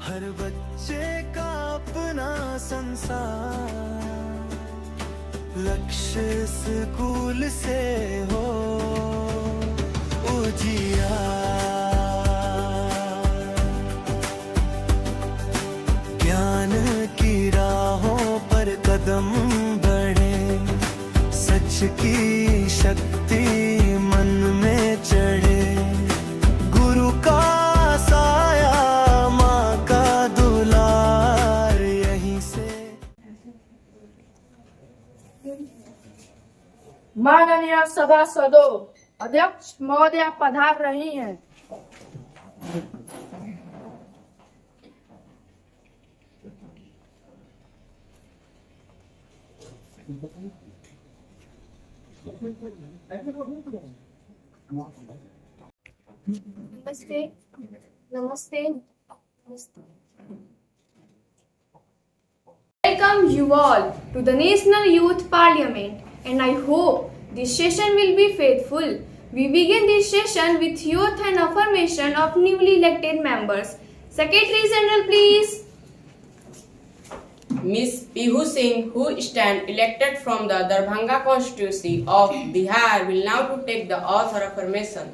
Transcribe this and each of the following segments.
हर बच्चे का अपना संसार, लक्ष्य स्कूल से हो उजियार। ज्ञान की राहों पर कदम बढ़े, सच की शक्ति मन में चढ़े। गुरु का साया, माँ का दुलार, यहीं से। माननीय सभासदों, अध्यक्ष महोदया पधार रही हैं। नमस्ते, नमस्ते, नमस्ते. Welcome you all to the National Youth Parliament, and I hope this session will be faithful. We begin this session with youth and affirmation of newly elected members. Secretary General, please. Miss Pihu Singh, who stand elected from the Darbhanga constituency of Bihar, will now to take the oath of affirmation.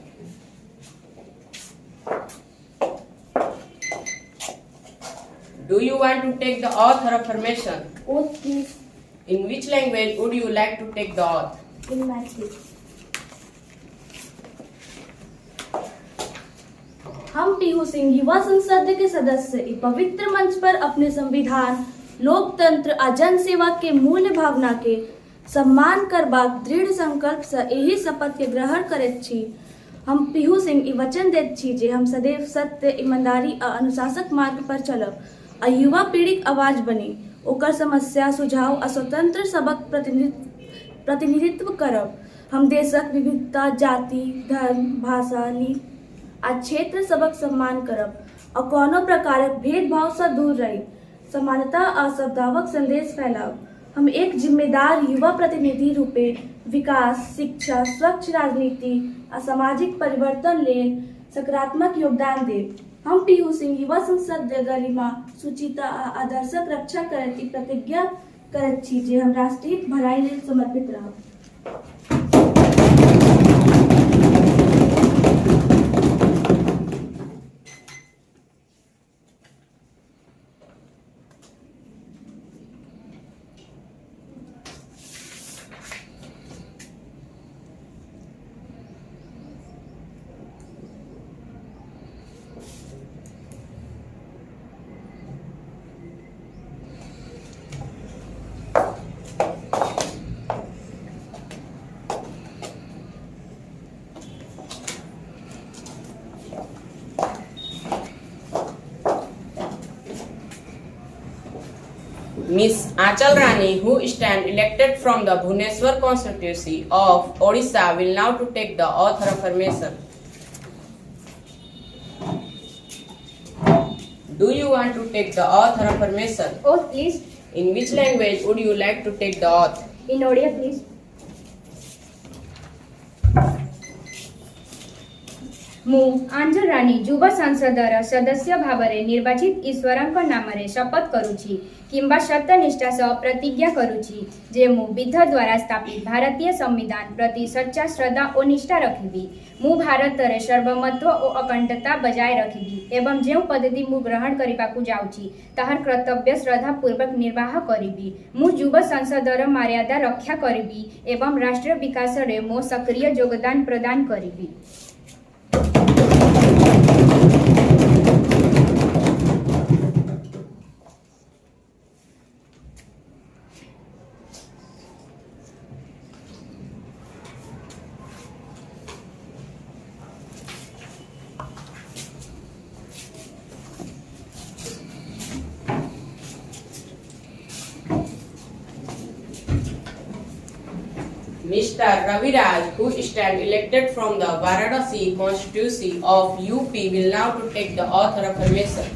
Do you want to take the oath or affirmation? Oath, please. In which language would you like to take the oath? In my seat. हम पीहू सिंह युवा संसद के सदस्य इस पवित्र मंच पर अपने संविधान, लोकतंत्र आ जन सेवा के मूल्य भावना के सम्मान करबाक दृढ़ संकल्प से एही शपथ के ग्रहण करैत छी। हम पीहू सिंह ई वचन दैत छी जे हम सदैव सत्य, ईमानदारी आ अनुशासक मार्ग पर चलब आ युवा पीढ़ीक आवाज बनी, ओकर समस्या, सुझाव आ स्वतंत्र सबक प्रतिनिधित्व करब। हम देशक विविधता, जाति, धर्म, भाषा, लिंग आ क्षेत्र सबक सम्मान करब आ कोनो प्रकारक भेदभाव से दूर रही समानता आ सद्भावक संदेश फैलाब। हम एक जिम्मेदार युवा प्रतिनिधि रूपे विकास, शिक्षा, स्वच्छ राजनीति आ सामाजिक परिवर्तन लेल सकारात्मक योगदान देब। हम पीहू सिंह युवा संसद गरिमा, शुचिता आ आदर्शक रक्षा करैत ई प्रतिज्ञा करैत छी जे हम राष्ट्रीय भलाई लेल समर्पित रहब। Miss Achal Rani, who stand elected from the Bhubaneswar constituency of Odisha, will now to take the oath of affirmation. Do you want to take the oath of affirmation? Oath, please. In which language would you like to take the oath? In Odia, please. ମୁଁ ଆଞ୍ଜଲ ରାଣୀ ଯୁବ ସଂସଦର ସଦସ୍ୟ ଭାବରେ ନିର୍ବାଚିତ ଈଶ୍ୱରଙ୍କ ନାମରେ ଶପଥ କରୁଛି କିମ୍ବା ସତ୍ୟନିଷ୍ଠା ସହ ପ୍ରତିଜ୍ଞା କରୁଛି ଯେ ମୁଁ ବିଧ ଦ୍ୱାରା ସ୍ଥାପିତ ଭାରତୀୟ ସମ୍ବିଧାନ ପ୍ରତି ସଚ୍ଚା ଶ୍ରଦ୍ଧା ଓ ନିଷ୍ଠା ରଖିବି। ମୁଁ ଭାରତରେ ସାର୍ବଭୌମତ୍ୱ ଓ ଅଖଣ୍ଡତା ବଜାୟ ରଖିବି ଏବଂ ଯେଉଁ ପଦ୍ଧତି ମୁଁ ଗ୍ରହଣ କରିବାକୁ ଯାଉଛି ତାହାର କର୍ତ୍ତବ୍ୟ ଶ୍ରଦ୍ଧାପୂର୍ବକ ନିର୍ବାହ କରିବି। ମୁଁ ଯୁବ ସଂସଦର ମର୍ଯ୍ୟାଦା ରକ୍ଷା କରିବି ଏବଂ ରାଷ୍ଟ୍ର ବିକାଶରେ ମୋ ସକ୍ରିୟ ଯୋଗଦାନ ପ୍ରଦାନ କରିବି। Mr. Raviraj, who stand elected from the Varanasi constituency of UP, will now to take the oath of affirmation.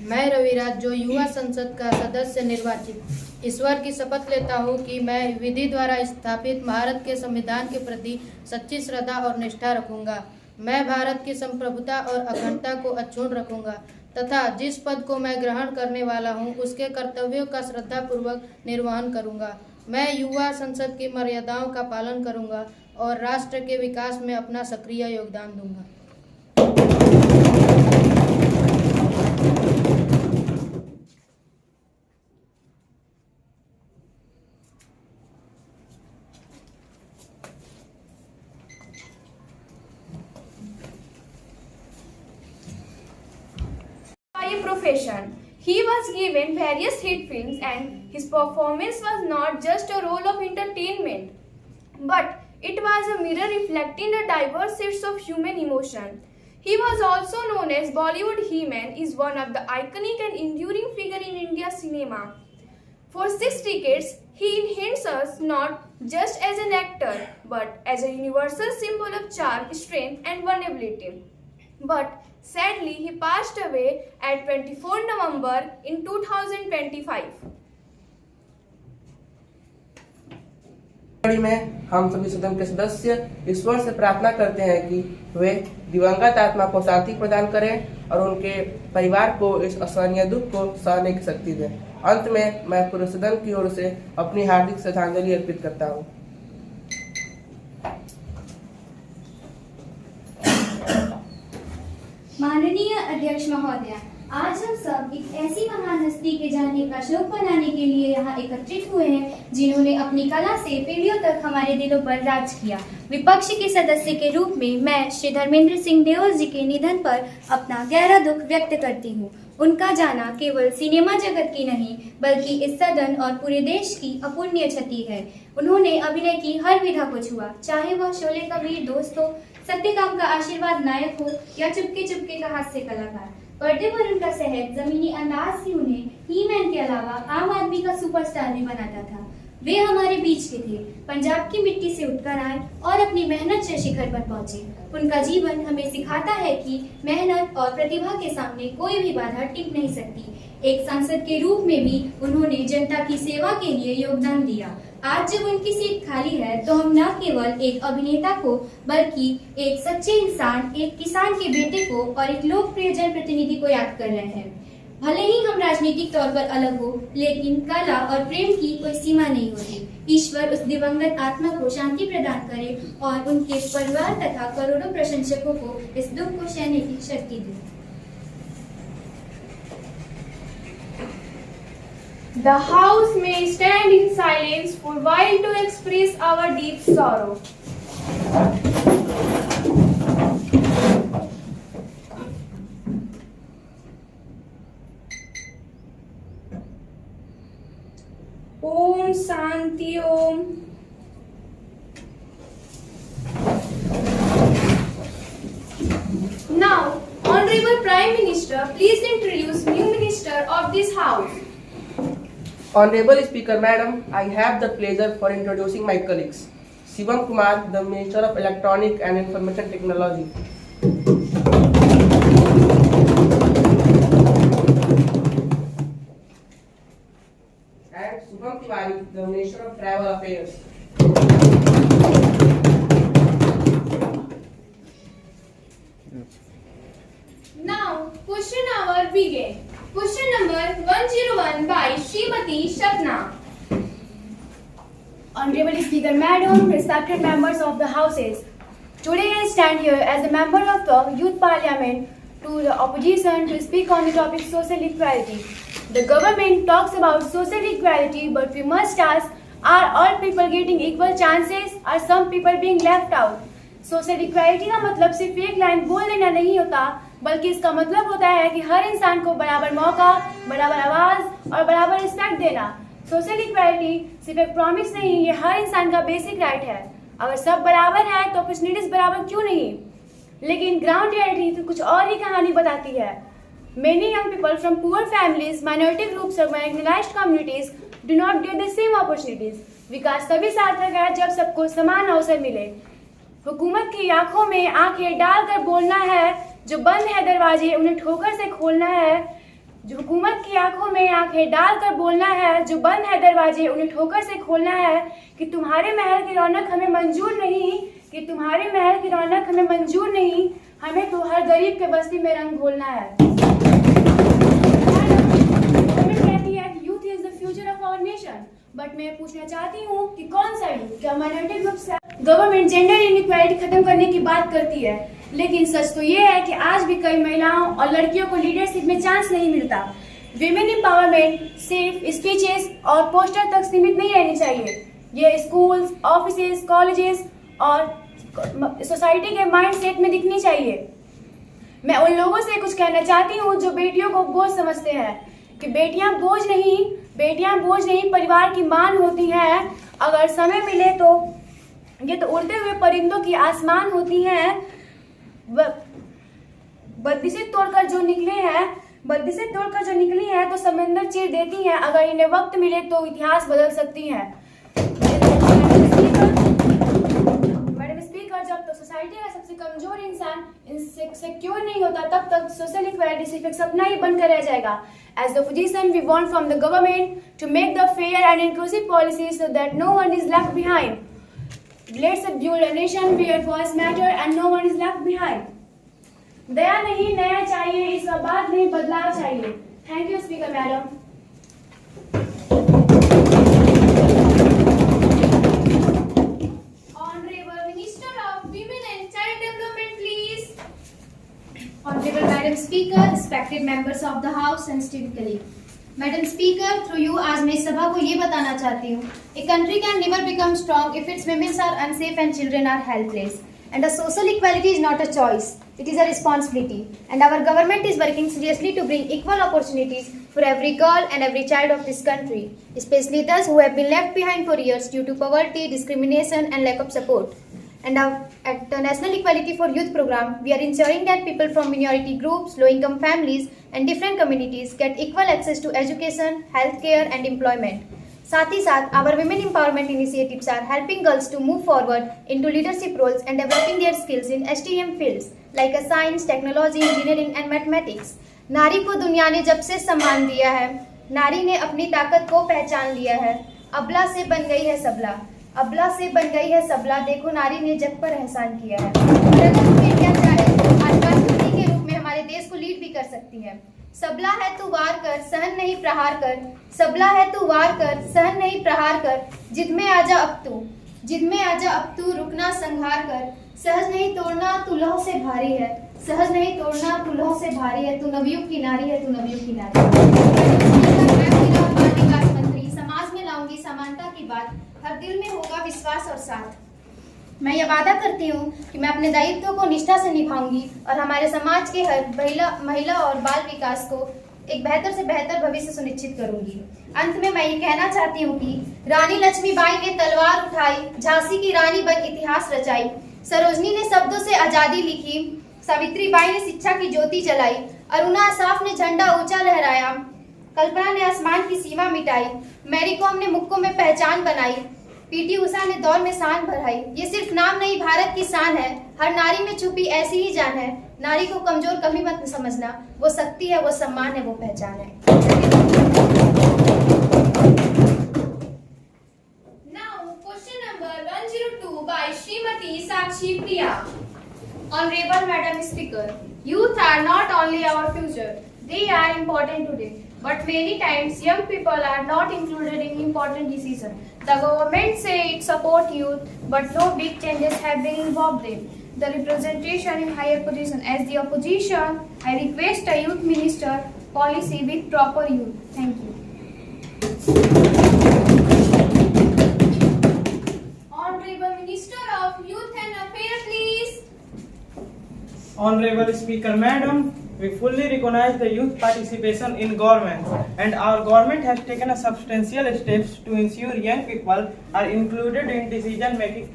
मैं रविराज आज जो युवा संसद का सदस्य निर्वाचित ईश्वर की शपथ लेता हूँ कि मैं विधि द्वारा स्थापित भारत के संविधान के प्रति सच्ची श्रद्धा और निष्ठा रखूंगा। मैं भारत की संप्रभुता और अखंडता को अक्षुण्ण रखूंगा तथा जिस पद को मैं ग्रहण करने वाला हूँ उसके कर्तव्यों का श्रद्धापूर्वक निर्वहन करूंगा। मैं युवा संसद की मर्यादाओं का पालन करूंगा और राष्ट्र के विकास में अपना सक्रिय योगदान दूंगा। By profession, he was given various hit films and his performance was not just a role of entertainment, but it was a mirror reflecting the diverse shades of human emotion. He was also known as Bollywood He-Man, is one of the iconic and enduring figure in India cinema. For 6 decades, he enhanced us not just as an actor, but as a universal symbol of charm, strength and vulnerability. But sadly, he passed away at 24 November in 2025. कड़ी में हम सभी सदन के सदस्य ईश्वर से प्रार्थना करते हैं कि वे दिवंगत आत्मा को शांति प्रदान करें और उनके परिवार को इस असहनीय दुख को सहने की शक्ति दें। अंत में मैं पूरे सदन की ओर से अपनी हार्दिक श्रद्धांजलि अर्पित करता हूँ। माननीय अध्यक्ष महोदय, आज हम सब एक ऐसी महान हस्ती के जाने का शोक मनाने के लिए यहाँ एकत्रित हुए हैं जिन्होंने अपनी कला से पीढ़ियों तक हमारे दिलों पर राज किया। विपक्ष के सदस्य के रूप में मैं श्री धर्मेंद्र सिंह देओल जी के निधन पर अपना गहरा दुख व्यक्त करती हूँ। उनका जाना केवल सिनेमा जगत की नहीं बल्कि इस सदन और पूरे देश की अपूर्णीय क्षति है। उन्होंने अभिनय की हर विधा को छुआ, चाहे वह शोले का वीर दोस्त हो, सत्यकाम का आशीर्वाद नायक हो या चुपके चुपके का हास्य कलाकार। पर्दे पर उनका सहज जमीनी अंदाज ही उन्हें ही मैन के अलावा आम आदमी का सुपरस्टार भी बनाता था। वे हमारे बीच के थे, पंजाब की मिट्टी से उठकर आए और अपनी मेहनत से शिखर पर पहुंचे। उनका जीवन हमें सिखाता है कि मेहनत और प्रतिभा के सामने कोई भी बाधा टिक नहीं सकती। एक सांसद के रूप में भी उन्होंने जनता की सेवा के लिए योगदान दिया। आज जब उनकी सीट खाली है तो हम न केवल एक अभिनेता को बल्कि एक सच्चे इंसान, एक किसान के बेटे को और एक लोकप्रिय जनप्रतिनिधि को याद कर रहे हैं। भले ही हम राजनीतिक तौर पर अलग हो, लेकिन कला और प्रेम की कोई सीमा नहीं होती। ईश्वर उस दिवंगत आत्मा को शांति प्रदान करे और उनके परिवार तथा करोड़ों प्रशंसकों को इस दुख को सहने की शक्ति दे। The House may stand in silence for a while to express our deep sorrow. Om Shanti Om. Now, Honorable Prime Minister, please introduce new Minister of this House. Honorable Speaker Madam, I have the pleasure for introducing my colleagues. Shivam Kumar, the Minister of Electronic and Information Technology. And Shubham Tiwari, the Minister of Travel Affairs. Now, question hour begin. Question number 101 by Srimati Shabna. Honorable Speaker Madam, respected members of the Houses, today I stand here as a member of the Youth Parliament to the opposition to speak on the topic social equality. The government talks about social equality, but we must ask, are all people getting equal chances? Are some people being left out? Social equality का मतलब सिर्फ एक line बोल देना नहीं होता, बल्कि इसका मतलब होता है कि हर इंसान को बराबर मौका, बराबर आवाज और बराबर रिस्पेक्ट देना। सोशल इक्वालिटी सिर्फ एक प्रॉमिस नहीं, ये हर इंसान का बेसिक राइट है। अगर सब बराबर है तो अपॉर्चुनिटीज बराबर क्यों नहीं? लेकिन ग्राउंड रियलिटी तो कुछ और ही कहानी बताती है। Many young people from poor families, minority groups or marginalized communities do not get the same opportunities. विकास तभी सार्थक है जब सबको समान अवसर मिले। हुकूमत की आंखों में आंखें डालकर बोलना है, जो बंद है दरवाजे उन्हें ठोकर से खोलना है। जो हुकूमत की आंखों में आंखें डालकर बोलना है, जो बंद है दरवाजे उन्हें ठोकर से खोलना है कि तुम्हारे महल की रौनक हमें मंजूर नहीं, कि तुम्हारे महल की रौनक हमें मंजूर नहीं, हमें तो हर गरीब के बस्ती में रंग घोलना है। गवर्नमेंट कहती है कि youth is the future of our nation, but मैं पूछना चाहती हूँ कि कौन सा यूथ? क्या minority groups? Government gender inequality खत्म करने की बात करती है, लेकिन सच तो ये है कि आज भी कई महिलाओं और लड़कियों को लीडरशिप में चांस नहीं मिलता। विमेन एम्पावरमेंट सिर्फ स्पीचेस और पोस्टर तक सीमित नहीं रहनी चाहिए, ये स्कूल्स, ऑफिसेज, कॉलेजेस और सोसाइटी के माइंडसेट में दिखनी चाहिए। मैं उन लोगों से कुछ कहना चाहती हूँ जो बेटियों को बोझ समझते हैं कि बेटियां बोझ नहीं परिवार की मान होती हैं। अगर समय मिले तो ये तो उड़ते हुए परिंदों की आसमान होती हैं। बद्दी से तोड़कर जो निकली हैं तो समंदर चीर देती हैं। अगर इन्हें वक्त मिले तो इतिहास बदल सकती हैं। मैडम स्पीकर, जब तक सोसाइटी का सबसे कमजोर इंसान सिक्योर नहीं होता तब तक सोशल इक्वालिटी सिर्फ एक सपना ही बनकर रह जाएगा। As the opposition, we want from the government to make the fair and inclusive policies so that no one is left behind. Let's build a nation where voice matter and no one is left behind. दया नहीं नया चाहिए, इस बात नहीं बदलाव चाहिए। Thank you, Speaker Madam. Honorable Minister of Women and Child Development, please. Honorable Madam Speaker, respected members of the House and esteemed colleagues. Madam Speaker, through you आज मैं इस सभा को ये बताना चाहती हूँ, a country can never become strong if its women are unsafe and children are helpless. And a social equality is not a choice, it is a responsibility. And our government is working seriously to bring equal opportunities for every girl and every child of this country, especially those who have been left behind for years due to poverty, discrimination and lack of support. And at the National Equality for Youth program, we are ensuring that people from minority groups, low-income families and different communities get equal access to education, healthcare and employment. साथ ही साथ our women empowerment initiatives are helping girls to move forward into leadership roles and developing their skills in STEM fields like science, technology, engineering and mathematics. नारी को दुनिया ने जब से सम्मान दिया है, नारी ने अपनी ताकत को पहचान लिया है। अबला से बन गई है सबला, अबला से बन गई है सबला, देखो नारी ने जग पर एहसान किया है। और अगर बेटियां चाहे तो आज राष्ट्रपति के रूप में हमारे देश को लीड भी कर सकती है। सबला है तू वार कर, सहन नहीं प्रहार कर, सबला है तू वार कर, सहन नहीं प्रहार कर, जिद में आजा अब तू, जिद में आजा अब तू, रुकना संहार कर, सहज नहीं तोड़ना तू लौह से भारी है, सहज नहीं तोड़ना तू लौह से भारी है, तू नवयुग की नारी है, तू नवयुग की नारी है। बाल विकास मंत्री, समाज में लाऊंगी समानता की बात, हर दिल में होगा विश्वास और साथ। मैं यह वादा करती हूँ कि मैं अपने दायित्व को निष्ठा से निभाऊंगी और हमारे समाज के हर महिला और बाल विकास को एक बेहतर से बेहतर भविष्य सुनिश्चित करूंगी। अंत में मैं ये कहना चाहती हूँ कि रानी लक्ष्मीबाई ने तलवार उठाई, झांसी की रानी बन इतिहास रचाई, सरोजनी ने शब्दों से आजादी लिखी, सावित्रीबाई ने शिक्षा की ज्योति जलाई, अरुणा असाफ ने झंडा ऊंचा लहराया, कल्पना ने आसमान की सीमा मिटाई, मैरी कॉम ने मुक्कों में पहचान बनाई, पीटी उषा ने दौड़ में शान भराई। ये सिर्फ नाम नहीं, भारत की शान है। हर नारी में छुपी ऐसी ही जान है। नारी को कमजोर कभी मत समझना, वो शक्ति है, वो सम्मान है, वो पहचान है। Now, question number 102 by Srimati Sakshi Priya. Honorable Madam Speaker, youth are not only our future, they are important today. But many times young people are not included in important decisions. The government say it support youth, but no big changes have been involved in the representation in higher position. As the opposition, I request a youth minister policy with proper youth. Thank you. Honorable Minister of Youth and Affairs, please. Honorable Speaker Madam, we fully recognize the youth participation in government, and our government has taken a substantial steps to ensure young people are included in decision making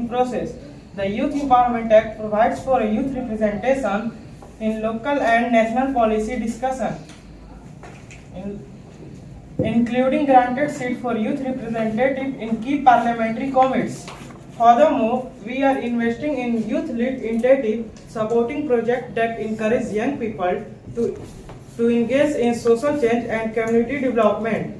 process. The Youth Empowerment Act provides for a youth representation in local and national policy discussion, including granted seat for youth representative in key parliamentary committees. Furthermore, we are investing in youth-led initiatives, supporting projects that encourage young people to engage in social change and community development.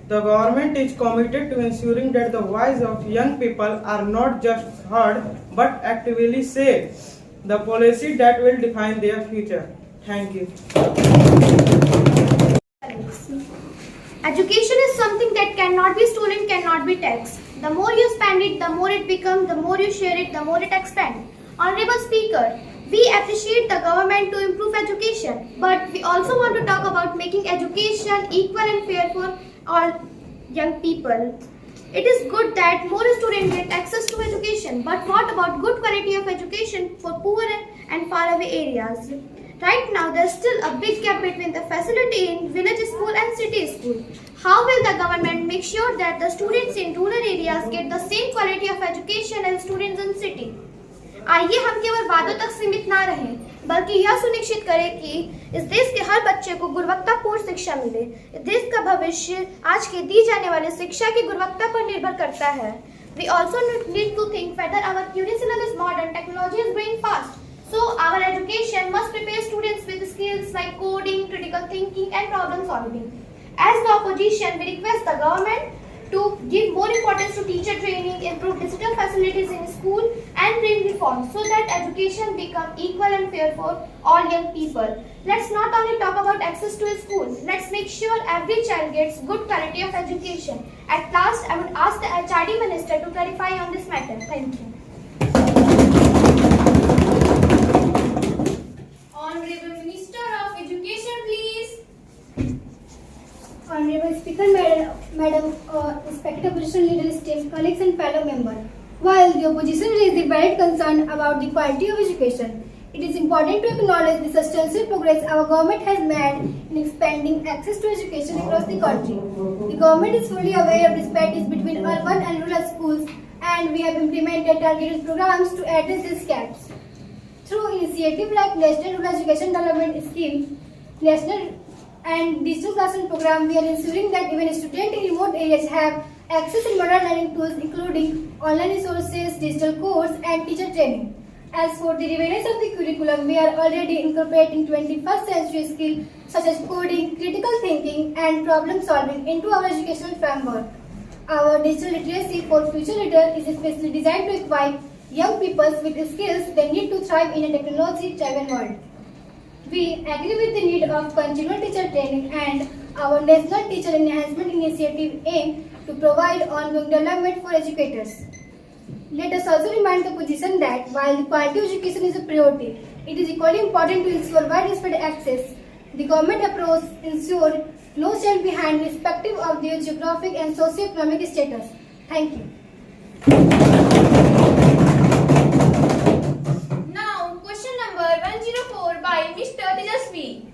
The government is committed to ensuring that the voice of young people are not just heard but actively shaped the policy that will define their future. Thank you. Education is something that cannot be stolen, cannot be taxed. The more you spend it, the more it becomes, the more you share it, the more it expands. Honorable Speaker, we appreciate the government to improve education, but we also want to talk about making education equal and fair for all young people. It is good that more students get access to education, but what about good quality of education for poor and faraway areas? Right now, there is still a big gap between the facility in village school and city school. How will the government make sure that the students in rural areas get the same quality of education as students in city? आइए हम केवल वादों तक सीमित ना रहें, बल्कि यह सुनिश्चित करें कि इस देश के हर बच्चे को गुणवत्तापूर्ण शिक्षा मिले। इस देश का भविष्य आज के दी जाने वाली शिक्षा की गुणवत्ता पर निर्भर करता है। We also need to think whether our curriculum is modern, technology is growing fast. So our education must prepare students with skills like coding, critical thinking and problem solving. As the opposition, we request the government to give more importance to teacher training, improve digital facilities in school and bring reforms so that education become equal and fair for all young people. Let's not only talk about access to a school, let's make sure every child gets good quality of education. At last, I would ask the HRD Minister to clarify on this matter. Thank you. Honorable Minister of Education, please. Honorable Speaker, Madam Respected Opposition Leader, esteemed colleagues and fellow members. While the opposition raised a valid concern about the quality of education, it is important to acknowledge the substantial progress our government has made in expanding access to education across the country. The government is fully aware of disparities between urban and rural schools, and we have implemented targeted programs to address these gaps. Through initiatives like National Rural Education Development Scheme, National and Digital Classroom Program, we are ensuring that even students in remote areas have access to modern learning tools including online resources, digital courses and teacher training. As for the relevance of the curriculum, we are already incorporating 21st century skills such as coding, critical thinking and problem solving into our educational framework. Our digital literacy for future leaders is especially designed to equip young people with skills they need to thrive in a technology-driven world. We agree with the need of continual teacher training and our National Teacher Enhancement Initiative aim to provide ongoing development for educators. Let us also remind the opposition that while the quality of education is a priority, it is equally important to ensure widespread access. The government approach ensures no child behind irrespective of their geographic and socio-economic status. Thank you. Now, question number 104 by Mr. Tejasvi.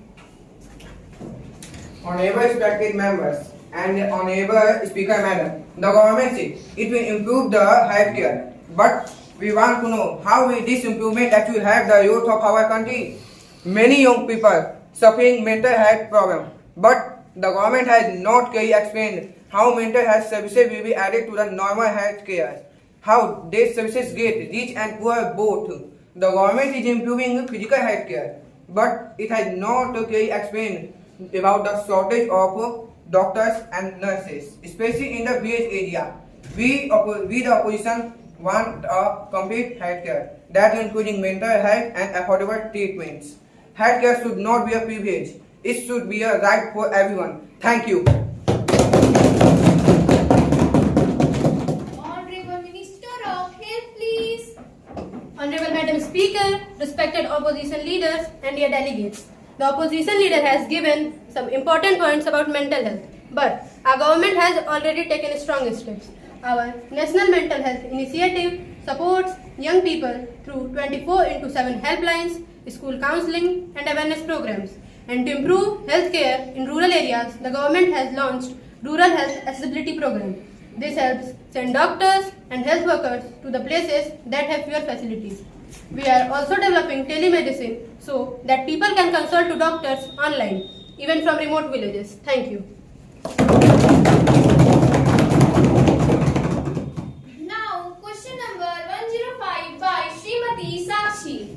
Honorable respected members and Honorable Speaker Madam, the government says it will improve the health care. But we want to know how will this improvement actually help the youth of our country? Many young people suffering mental health problems, but the government has not clearly explained how mental health services will be added to the normal health care. How these services get rich and poor both. The government is improving physical health care, but it has not clearly explained about the shortage of doctors and nurses, especially in the village area. We the opposition want a complete healthcare that including mental health and affordable treatments. Healthcare should not be a privilege. It should be a right for everyone. Thank you. Honorable Minister of Health, please. Honorable Madam Speaker, respected opposition leaders and dear delegates. The opposition leader has given some important points about mental health, but our government has already taken strong steps. Our National Mental Health Initiative supports young people through 24/7 helplines, school counseling and awareness programs. And to improve health care in rural areas, the government has launched Rural Health Accessibility Program. This helps send doctors and health workers to the places that have fewer facilities. We are also developing telemedicine so that people can consult to doctors online, even from remote villages. Thank you. Now, question number 105 by Srimati Sakshi.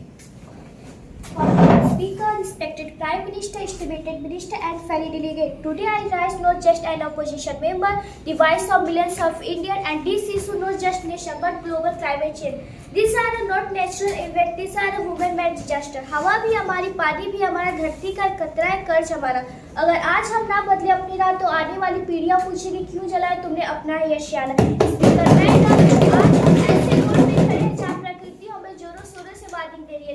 Speaker, respected Prime fellow delegate. Today I rise not just an opposition member, the voice of millions of Indians, and this issue not just nation but global climate change. These are not natural events, these are human-made disaster. हवा भी हमारी, पानी भी हमारा, धरती का कतरा है, कर्ज हमारा. अगर आज हम ना बदले अपनी राह तो आने वाली पीढ़ियां पूछेंगी क्यों जलाया तुमने अपना यह श्याला.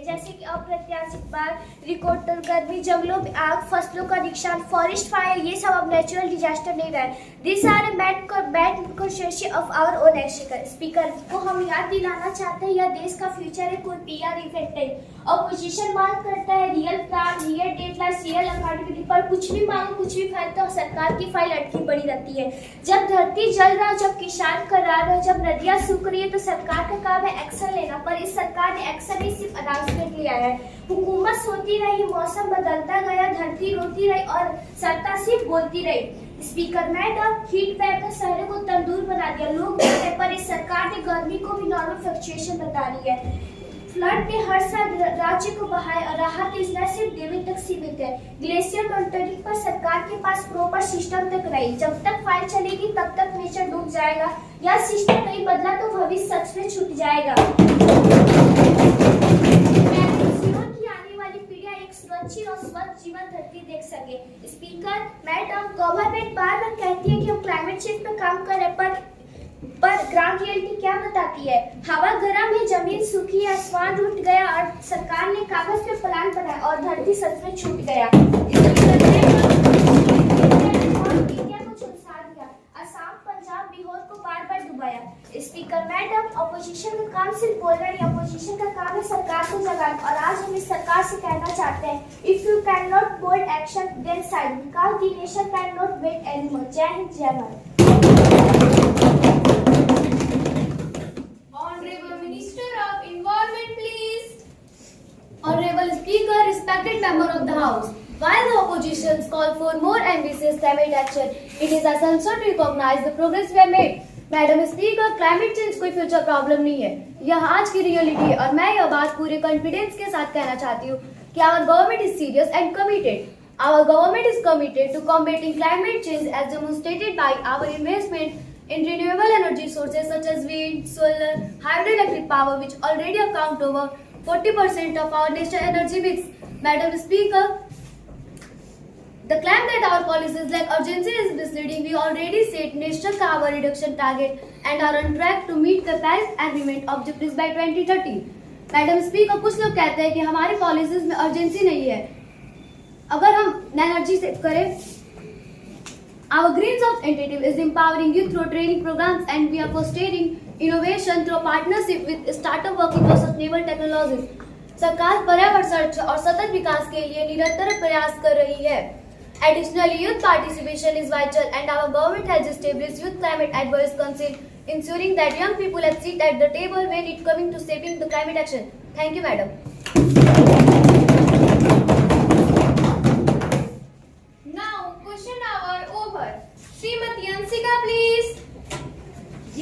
जैसे कि अप्रत्याशित बाढ़, रिकॉर्ड गर्मी, जंगलों में आग, फसलों का नुकसान, फॉरेस्ट फायर, ये सब अब नेचुरल डिजास्टर नहीं रहा है. This are bad conscious of our own action. Speaker को हम याद दिलाना चाहते हैं यह देश का फ्यूचर है, कोई पीआर इफेक्ट नहीं. अपोजिशन मांग करता है real plan, real deadline, real accountability, पर कुछ भी मांगो कुछ भी फैलता है, सरकार की फाइल अटकी पड़ी रहती है. जब धरती जल रहा, जब किसान करार रहा, जब नदियां सूख रही है तो सरकार का काम है एक्शन लेना, पर इस सरकार ने एक्शन नहीं सिर्फ अनाउंसमेंट लिया है. हुकूमत सोती रही, मौसम बदलता गया, धरती रोती रही और सरकार सिर्फ बोलती रही. स्पीकर मैडम, हीट वेव ने शहरों को तंदूर बना दिया. लोग बोलते पर इस सरकार ने गर्मी को भी नॉर्मल फ्लक्चुएशन बता रही है. फ्लड ने हर साल राज्य को बहाया और राहत योजना सिर्फ देवी तक सीमित है. ग्लेशियर मॉनिटरिंग पर सरकार के पास प्रॉपर सिस्टम तक नहीं. जब तक फाइल चलेगी तब तक नेचर डूब जाएगा. यह सिस्टम नहीं बदला तो भविष्य सच में छूट जाएगा. सुरक्षित और स्वच्छ जीवन धरती देख सके. स्पीकर मैडम, गवर्नमेंट बार बार कहती है कि हम क्लाइमेट चेंज पर काम कर रहे हैं, पर ग्राउंड रियलिटी क्या बताती है? हवा गर्म है, जमीन सूखी है, आसमान टूट गया और सरकार ने कागज पे प्लान बनाया और धरती सच में छूट गया. असम, पंजाब, बिहार को बार बार डुबाया. स्पीकर मैडम, अपोजिशन का काम सिर्फ बोलना नहीं, अपोजिशन का काम है सरकार को जगाना. और आज हम इस सरकार से कहना चाहते हैं, if you can not bold action then silence, because the nation can not wait anymore. Jai Hind, Jai Bharat. Honorable Minister of Environment, please. Honorable Speaker, respected member of the House. While the oppositions call for more ambitious climate action, it is essential to recognize the progress we have made. Madam speaker, climate change कोई future problem नहीं है, यह आज की reality है. और मैं यह बात पूरे कॉन्फिडेंस के साथ कहना चाहती हूँ कि our government is serious and committed. Our government is committed to combating climate change as demonstrated by our investment in renewable energy sources such as wind, solar, hydroelectric power, which already account over 40% of our national energy mix. Madam Speaker, the claim that our policies lack urgency is misleading. We already set national carbon reduction target and are on track to meet the Paris Agreement objectives by 2030. Madam Speaker, कुछ लोग कहते हैं कि हमारी policies में urgency नहीं है. अगर हम एनर्जी सेव करें, our Green Jobs initiative is empowering youth through training programs and we are fostering innovation through partnership with startup working on sustainable technologies. सरकार पर्यावरण और सतत विकास के लिए निरंतर प्रयास कर रही है. Additionally, youth participation is vital and our government has established Youth Climate Advice Council, ensuring that young people have seat at the table when it coming to shaping the climate action. Thank you, madam. Now, question hour over. Srimati Ansika, please.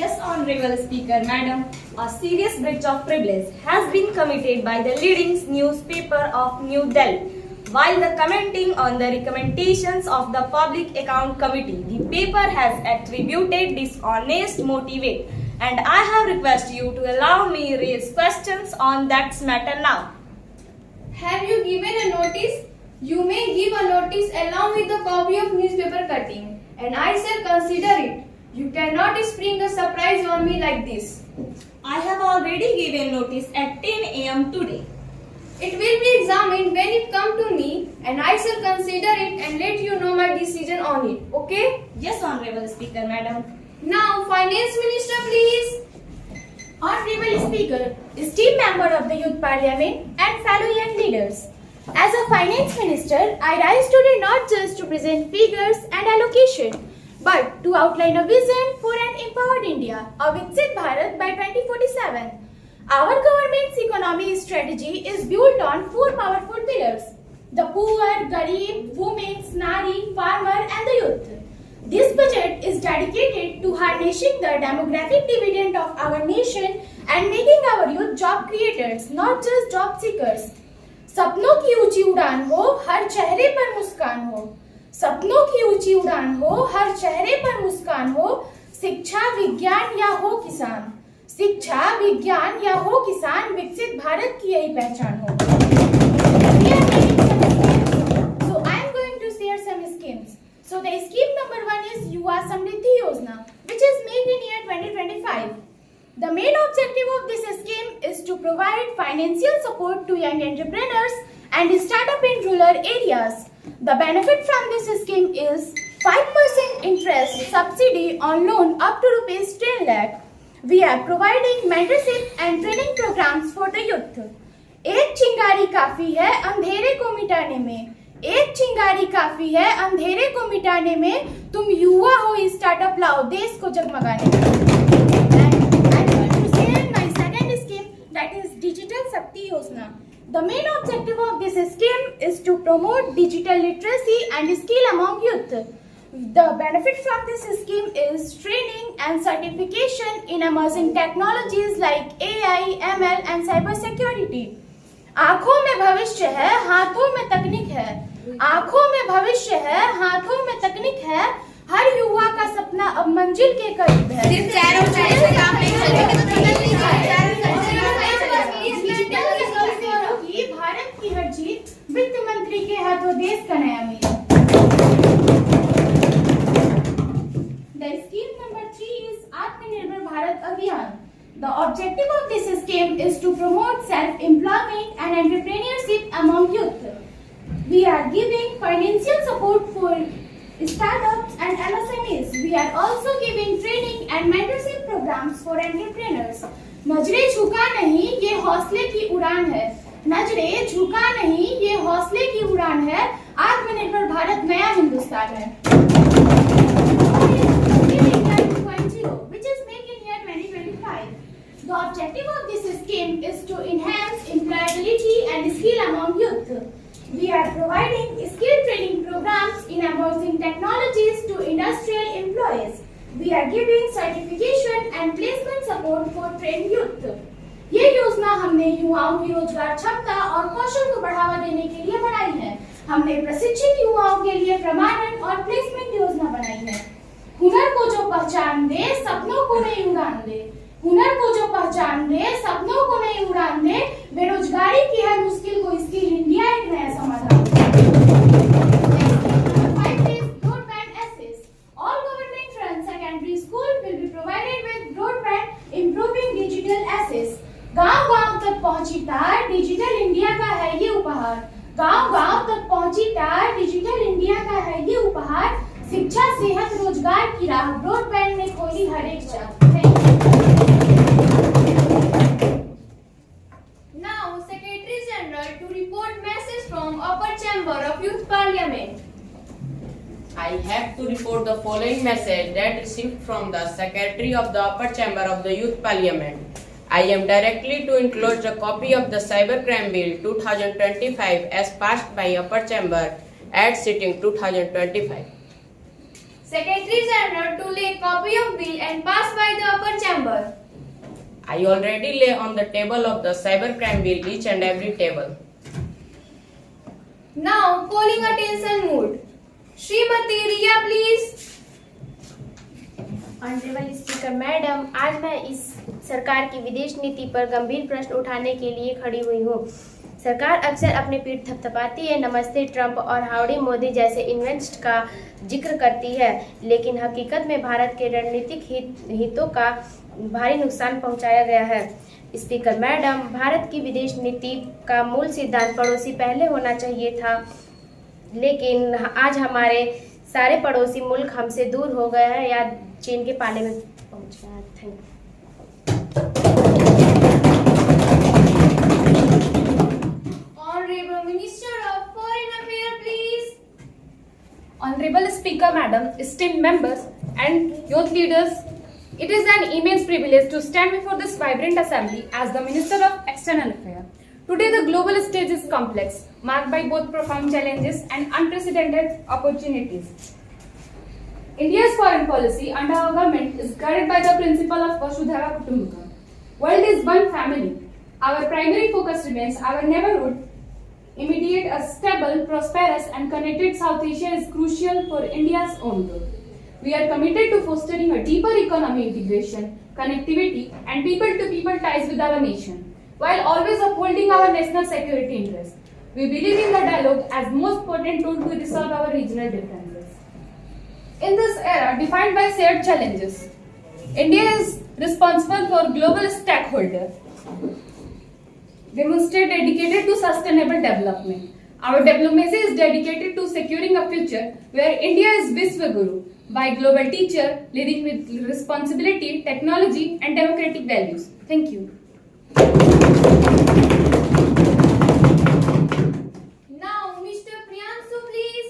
Yes, Honorable Speaker, Madam. A serious breach of privilege has been committed by the leading newspaper of New Delhi. While commenting on the recommendations of the Public Account Committee, the paper has attributed dishonest motive, and I have requested you to allow me raise questions on that matter now. Have you given a notice? You may give a notice along with a copy of newspaper cutting, and I shall consider it. You cannot spring a surprise on me like this. I have already given notice at 10 a.m. today. It will be examined when it comes to me, and I shall consider it and let you know my decision on it. Okay? Yes, Honorable Speaker, Madam. Now, Finance Minister, please. Honorable Speaker, esteemed member of the Youth Parliament and fellow young leaders. As a Finance Minister, I rise today not just to present figures and allocation, but to outline a vision for an empowered India, a Viksit Bharat by 2047. Our government's economic strategy is built on four powerful pillars: the poor, Garib, women, Nari, farmer and the youth. This budget is dedicated to harnessing the demographic dividend of our nation and making our youth job creators, not just job seekers. सपनों की ऊंची उड़ान हो, हर चेहरे पर मुस्कान हो. सपनों की ऊंची उड़ान हो, हर चेहरे पर मुस्कान हो, शिक्षा विज्ञान या हो किसान, शिक्षा विज्ञान या हो किसान, विकसित भारत की यही पहचान हो। So I am going to share some schemes. So the scheme number 1 is Yuva Samriddhi Yojana, which is made in year 2025. The main objective of this scheme is to provide financial support to young entrepreneurs and startup in rural areas. The benefit from this scheme is 5% interest subsidy on loan up to rupees 10 lakh. We are providing mentorship and training programs for the youth. एक चिंगारी काफी है अंधेरे को मिटाने में, एक चिंगारी काफी है अंधेरे को मिटाने में, तुम युवा हो स्टार्टअप लाओ देश को जगमगाने में। My second scheme, that is Digital Shakti Yojana. The main objective of this scheme is to promote digital literacy and skill among youth. The benefit from this scheme is training and certification in emerging technologies like AI, ML and cyber security. आंखों में भविष्य है, हाथों में तकनीक है, आंखों में भविष्य है, हाथों में तकनीक है, हर युवा का सपना अब मंजिल के करीब है। भारत की हर जीत, वित्त मंत्री के हाथों देश का नया मील। The scheme number 3 is Atmanirbhar Bharat Abhiyan. The objective of this scheme is to promote self-employment and entrepreneurship among youth. We are giving financial support for startups and MSMEs. We are also giving training and mentorship programs for entrepreneurs. नजरें झुका नहीं, ये हौसले की उड़ान है, नजरें झुका नहीं, ये हौसले की उड़ान है, आत्मनिर्भर भारत नया हिंदुस्तान है। Which is made in year 2025. The objective of this scheme is to enhance employability and skill among youth. We are providing skill training programs in emerging technologies to industrial employees. We are giving certification and placement support for trained youth. ये योजना हमने युवाओं की रोजगार क्षमता और कौशल को बढ़ावा देने के लिए बनाई है। हमने प्रशिक्षित युवाओं के लिए प्रमाणन और प्लेसमेंट योजना बनाई है। हुनर को जो पहचान दे, सपनों को नई उड़ान दे, हुनर को जो पहचान दे, सपनों को नई उड़ान दे, बेरोजगारी की हर मुश्किल को स्किल इंडिया एक नया समाधान। Broadband access. All government run secondary school will be provided with broadband, improving digital access. गांव-गांव तक पहुंची तार, डिजिटल इंडिया का है ये उपहार। गांव-गांव तक पहुंची तार, डिजिटल इंडिया का है ये उपहार। शिक्षा, सेहत, रोजगार की राह, ब्रॉडबैंड ने खोली हर एक चाह। Now, Secretary General to report message from Upper Chamber of Youth Parliament. I have to report the following message that received from the Secretary of the Upper Chamber of the Youth Parliament. I am directly to enclose a copy of the Cybercrime Bill 2025 as passed by Upper Chamber at sitting 2025. Secretary General to lay copy of bill and pass by the Upper Chamber. I already lay on the table of the Cybercrime Bill each and every table. Now, calling attention mood. Srimati Riya, please. Honourable speaker madam, आज मैं इस सरकार की विदेश नीति पर गंभीर प्रश्न उठाने के लिए खड़ी हुई हूँ। सरकार अक्सर अपनी पीठ थपथपाती है, नमस्ते ट्रंप और हाउडी मोदी जैसे इन्वेंट्स का जिक्र करती है, लेकिन हकीकत में भारत के रणनीतिक हितों का भारी नुकसान पहुंचाया गया है। स्पीकर मैडम, भारत की विदेश नीति का मूल सिद्धांत पड़ोसी पहले होना चाहिए था, लेकिन आज हमारे सारे पड़ोसी मुल्क हमसे दूर हो गए हैं या चीन के पाले में पहुंच गए हैं। Thank you. Honorable Minister of Foreign Affairs, please. Honorable Speaker, Madam, esteemed members and youth leaders, it is an immense privilege to stand before this vibrant assembly as the Minister of External Affairs. Today, the global stage is complex, marked by both profound challenges and unprecedented opportunities. India's foreign policy under our government is guided by the principle of Vasudhaiva Kutumbakam. World is one family. Our primary focus remains our neighborhood Immediate, a stable, prosperous, and connected South Asia is crucial for India's own growth. We are committed to fostering a deeper economic integration, connectivity, and people-to-people ties with our nation, while always upholding our national security interests. We believe in the dialogue as most potent tool to resolve our regional differences. In this era defined by shared challenges, India is responsible for global stakeholders. Demonstrate dedicated to sustainable development. Our diplomacy is dedicated to securing a future where India is Vishwaguru, by global teacher leading with responsibility, technology, and democratic values. Thank you. Now, Mr. Priyanshu, please.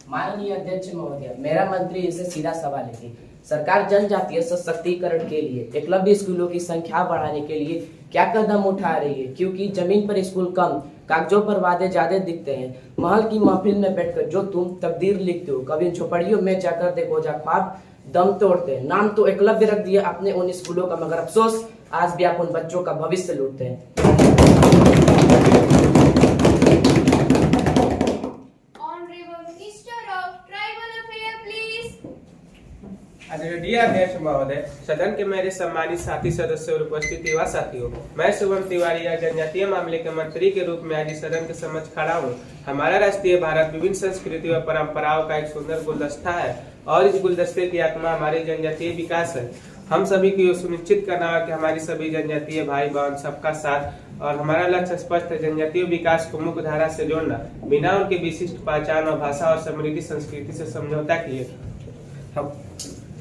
माननीय अध्यक्ष महोदय, मेरा मंत्री से सीधा सवाल है कि सरकार जनजातीय सशक्तिकरण के लिए एकलव्य स्कूलों की संख्या बढ़ाने के लिए क्या कदम उठा रही है, क्योंकि जमीन पर स्कूल कम, कागजों पर वादे ज्यादा दिखते हैं। महल की महफिल में बैठकर जो तुम तकदीर लिखते हो, कभी झोपड़ियों में जाकर देखो जा ख्वाब दम तोड़ते हैं। नाम तो एकलव्य रख दिया आपने उन स्कूलों का, मगर अफसोस आज भी आप उन बच्चों का भविष्य लूटते हैं। आदरणीय अध्यक्ष महोदय, सदन के मेरे सम्मानित साथी सदस्य और उपस्थित युवा साथियों, मैं शुभम तिवारी या जनजातीय मामले के मंत्री के रूप में आज सदन के समक्ष खड़ा हूँ। हमारा राष्ट्रीय भारत विभिन्न संस्कृति व परंपराओं का एक सुंदर गुलदस्ता है और इस गुलदस्ते की आत्मा हमारी जनजातीय विकास है। हम सभी को यह सुनिश्चित करना है कि हमारी सभी जनजातीय भाई बहन सबका साथ, और हमारा लक्ष्य स्पष्ट है, जनजातीय विकास को मुख्य धारा से जोड़ना, बिना उनके विशिष्ट पहचान और भाषा और समृद्धि संस्कृति से समझौता किए।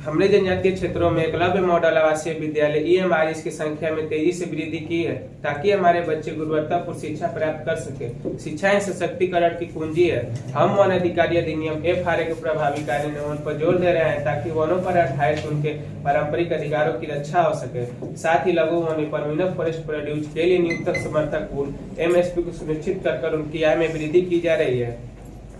हमने जनजातीय क्षेत्रों में एकलव्य मॉडल आवासीय विद्यालय EMRs की संख्या में तेजी से वृद्धि की है, ताकि हमारे बच्चे गुणवत्तापूर्ण शिक्षा प्राप्त कर सके। शिक्षा ही सशक्तिकरण की कुंजी है। हम वन अधिकारी अधिनियम FRA के प्रभावी कार्यान्वयन पर जोर दे रहे हैं, ताकि वनों पर आधारित उनके पारंपरिक अधिकारों की रक्षा हो सके। साथ ही लघु वन पर मिनिमम फॉरेस्ट प्रोड्यूस के लिए न्यूनतम समर्थक मूल्य MSP को सुनिश्चित कर उनकी आय में वृद्धि की जा रही है।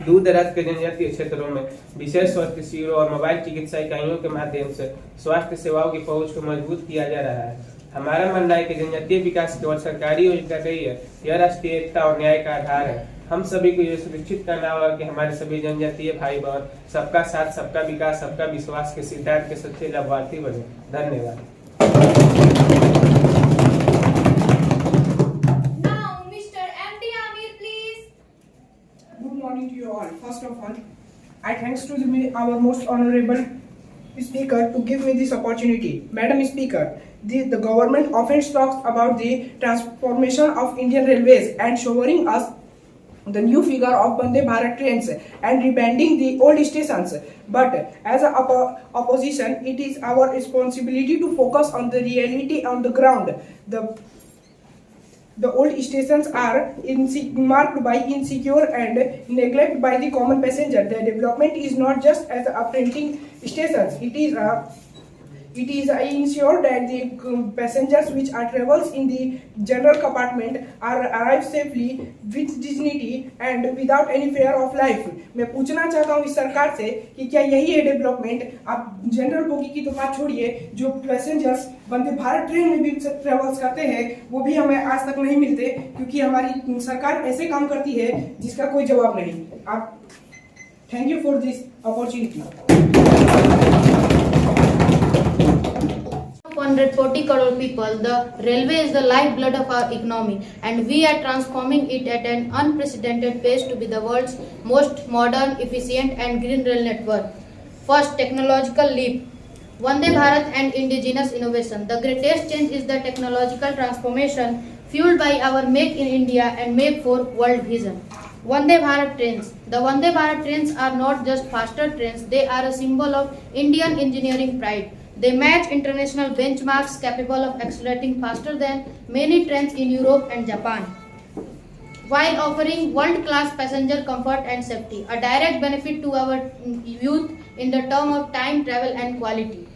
दूर दराज के जनजातीय क्षेत्रों में विशेष स्वास्थ्य शिविरों और मोबाइल चिकित्सा इकाइयों के माध्यम से स्वास्थ्य सेवाओं की पहुंच को मजबूत किया जा रहा है। हमारा मानना है कि जनजातीय विकास केवल सरकारी योजना नहीं है, यह राष्ट्रीय एकता और न्याय का आधार है। हम सभी को यह सुनिश्चित करना होगा कि हमारे सभी जनजातीय भाई बहन सबका साथ, सबका विकास, सबका विश्वास के सिद्धांत के सच्चे लाभार्थी बने। धन्यवाद। Good morning to you all. First of all, I thanks to our most honorable speaker to give me this opportunity. Madam Speaker, the government often talks about the transformation of Indian Railways and showing us the new figure of Vande Bharat trains and rebranding the old stations. But as an opposition, it is our responsibility to focus on the reality on the ground. The old stations are marked by insecure and neglect by the common passenger. The development is not just as a printing stations. It is ensure that the passengers which are travels in the general compartment are arrive safely with dignity and without any fear of life. मैं पूछना चाहता हूँ इस सरकार से कि क्या यही है डेवलपमेंट? आप जनरल बोगी की तो बात छोड़िए, जो पैसेंजर्स वंदे भारत ट्रेन में भी ट्रेवल्स करते हैं वो भी हमें आज तक नहीं मिलते, क्योंकि हमारी सरकार ऐसे काम करती है जिसका कोई जवाब नहीं। आप thank you for this opportunity. 140 crore people, the railway is the lifeblood of our economy, and we are transforming it at an unprecedented pace to be the world's most modern, efficient and green rail network. First, technological leap. Vande Bharat and indigenous innovation. The greatest change is the technological transformation fueled by our Make in India and Make for World vision. Vande Bharat trains. The Vande Bharat trains are not just faster trains, they are a symbol of Indian engineering pride. They match international benchmarks, capable of accelerating faster than many trains in Europe and Japan, while offering world-class passenger comfort and safety, a direct benefit to our youth in the term of time, travel and quality.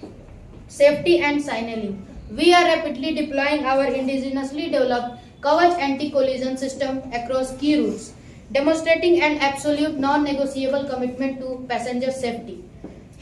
Safety and signaling. We are rapidly deploying our indigenously developed Kavach anti-collision system across key routes, demonstrating an absolute non-negotiable commitment to passenger safety.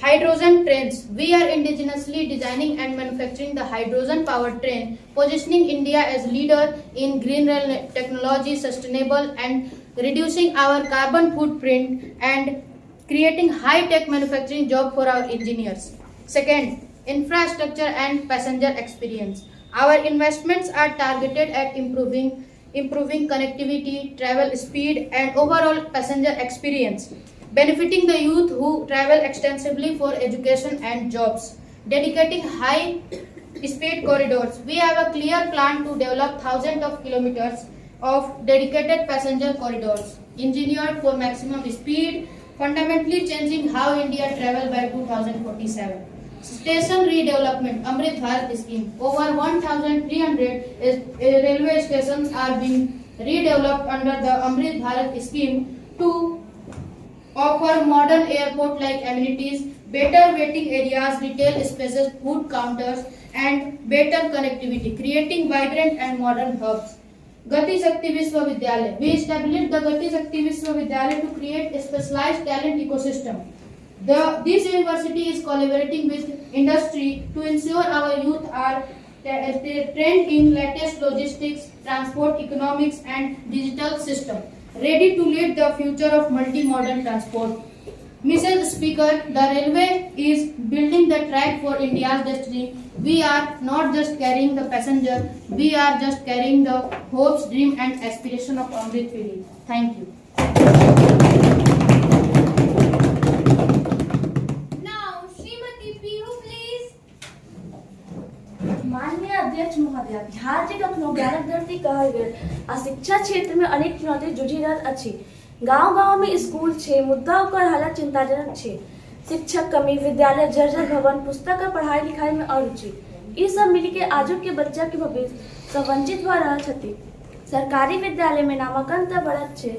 Hydrogen trains. We are indigenously designing and manufacturing the hydrogen powered train, positioning India as leader in green rail technology, sustainable and reducing our carbon footprint and creating high-tech manufacturing job for our engineers. Second, infrastructure and passenger experience. Our investments are targeted at improving connectivity, travel speed and overall passenger experience, benefiting the youth who travel extensively for education and jobs. Dedicating high-speed corridors. We have a clear plan to develop thousands of kilometers of dedicated passenger corridors, engineered for maximum speed, fundamentally changing how India travel by 2047. Station redevelopment, Amrit Bharat scheme. Over 1,300 railway stations are being redeveloped under the Amrit Bharat scheme to offer modern airport-like amenities, better waiting areas, retail spaces, food counters, and better connectivity, creating vibrant and modern hubs. Gati Shakti Vishwavidyalaya. We established the Gati Shakti Vishwavidyalaya to create a specialized talent ecosystem. This university is collaborating with industry to ensure our youth are trained in latest logistics, transport, economics, and digital system, ready to lead the future of multi-modal transport. Mr. Speaker, the railway is building the track for India's destiny. We are not just carrying the passenger, we are just carrying the hopes, dream and aspiration of Amrit Puri. Thank you. Now, Srimati Pihu, please. माननीय अध्यक्ष महोदय, बिहार के कखनो ज्ञानक धरती कहल गेल आ शिक्षा क्षेत्र में अनेक चुनौती जूझि रहल अछि। गांव-गांव में स्कूल छे, मुद्दा ओकर हालत चिंताजनक छे। शिक्षक कमी, विद्यालय जर्जर भवन, पुस्तक आ पढ़ाई लिखाई में अरुचि, ई सब मिली के आजू के बच्चा के भविष्य से वंचित भ रहल छथि। सरकारी विद्यालय में नामांकन त बढ़त छे,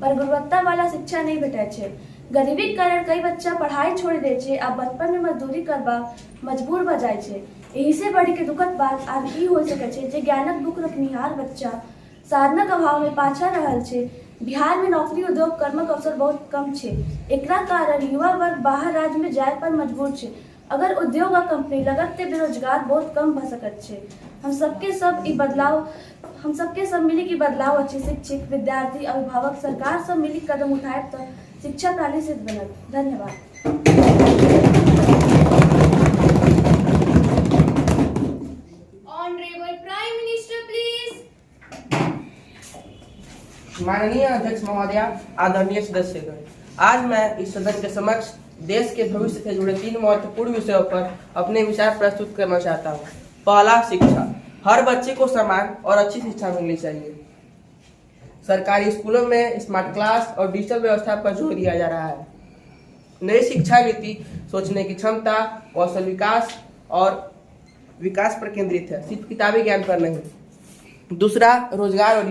पर गुणवत्ता वाला शिक्षा नहीं भेटै छे। गरीबी के कारण कई बच्चा पढ़ाई छोड़ दे छे आ बचपन में मजदूरी करबा मजबूर भ जाय छे। एही से बढ़ के दुखद बात आब ई हो सके छे जे ज्ञानक दुख रखनिहार बच्चा साधनक अभाव में पाछा रहल छे। बिहार में नौकरी, उद्योग, कर्मक अवसर बहुत कम छे। एकरा कारण युवा वर्ग बाहर राज्य में जाय पर मजबूर छे। अगर उद्योग आ कंपनी लगत ते बेरोजगार बहुत कम भ सकत छे। हम सबके सब मिली के बदलाव अच्छे। शिक्षक, विद्यार्थी, अभिभावक, सरकार सब मिली कदम उठाए तो शिक्षा प्रणाली सिद्ध बनत। धन्यवाद। Honorable Prime Minister, please. माननीय अध्यक्ष महोदय, आदरणीय सदस्यगण, आज मैं इस सदन के समक्ष देश के भविष्य से जुड़े 3 महत्वपूर्ण विषयों पर अपने विचार प्रस्तुत करना चाहता हूँ। पहला, शिक्षा। हर बच्चे को समान और अच्छी शिक्षा मिलनी चाहिए। सरकारी स्कूलों में स्मार्ट क्लास और डिजिटल व्यवस्था पर जोर दिया जा रहा है। नई शिक्षा नीति सोचने की क्षमता, कौशल विकास और विकास पर केंद्रित है, सिर्फ किताबी ज्ञान पर नहीं। दूसरा, रोजगार और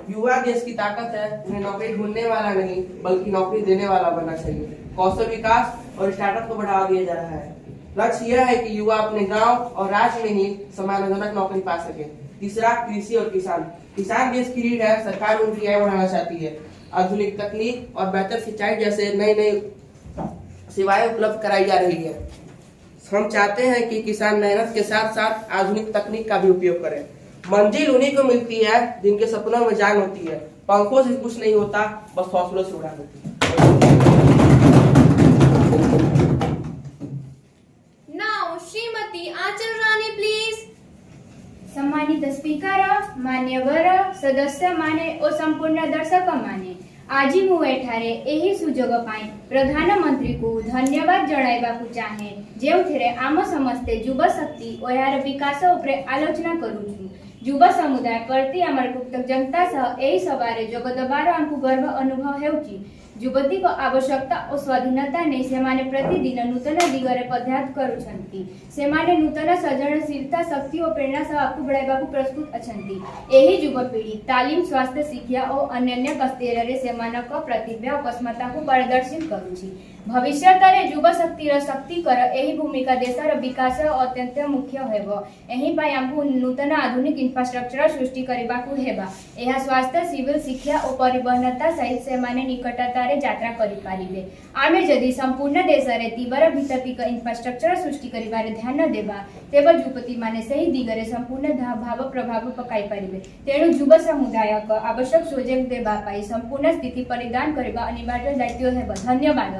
युवा देश की ताकत है। उन्हें नौकरी ढूंढने वाला नहीं बल्कि नौकरी देने वाला बनना चाहिए। कौशल विकास और स्टार्टअप को बढ़ावा दिया जा रहा है। लक्ष्य यह है कि युवा अपने गांव और राज्य में ही सम्मानजनक नौकरी पा सके। तीसरा, कृषि और किसान। किसान देश की रीढ़ है। सरकार उनकी आय बढ़ाना चाहती है। आधुनिक तकनीक और बेहतर सिंचाई जैसे नई सेवाएं उपलब्ध कराई जा रही है। हम चाहते हैं कि किसान मेहनत के साथ साथ आधुनिक तकनीक का भी उपयोग करें। मंजिल उन्हीं को मिलती है जिनके सपनों में जान होती है। पंखों से कुछ नहीं होता, बस हौसलों से उड़ान होती है। Now, Srimati Achal Rani, please. सम्मानित स्पीकर, मान्यवर सदस्य माने और संपूर्ण दर्शक माने, आज मु एठारे एही सुजोग पाई प्रधानमंत्री को धन्यवाद जणाइबाकू चाहे जेउथिरे आम समस्ते युवा शक्ति और यार विकास उपरे आलोचना करूछु। युवा समुदाय प्रति आमर कृतज्ञता सह एही सभारे जोगदबार आमकू गर्व अनुभव हेउची। युवती को आवश्यकता और स्वाधीनता नहीं सेमाने प्रतिदिन नूतन दिगरे पदयात्रा करूछंती। सेमाने नूतन सृजनशीलता, शक्ति और प्रेरणा सह आगू बढ़ाइबाकू प्रस्तुत अछंती। एही युवा पीढ़ी तालीम, स्वास्थ्य, शिक्षा और अन्य कस्तेरे सेमानक प्रतिभा और क्षमता को प्रदर्शित करूची। भविष्यतारे युवा शक्तिर शक्तिकर एही भूमिका देशर विकास अत्यंत मुख्य हेब। एही पाई आमକୁ नूतन आधुनिक इंफ्रास्ट्रक्चर सृष्टि करबाकू हेबा। एहा स्वास्थ्य सिविल शिक्षा और परिवहनता सहित से माने निकटतारे यात्रा करि पारिबे। आमे जदि संपूर्ण देशरे तीव्र भित्तिक इंफ्रास्ट्रक्चर सृष्टि करिबारे ध्यान देबा तेब युवती माने सही दिगरे संपूर्ण भाव प्रभाव पकाई पारिबे। तेणु युव समुदायक आवश्यक सुजोग देबा पाई संपूर्ण स्थिति परिधान करबा अनिवार्य दायित्व हेब। धन्यवाद।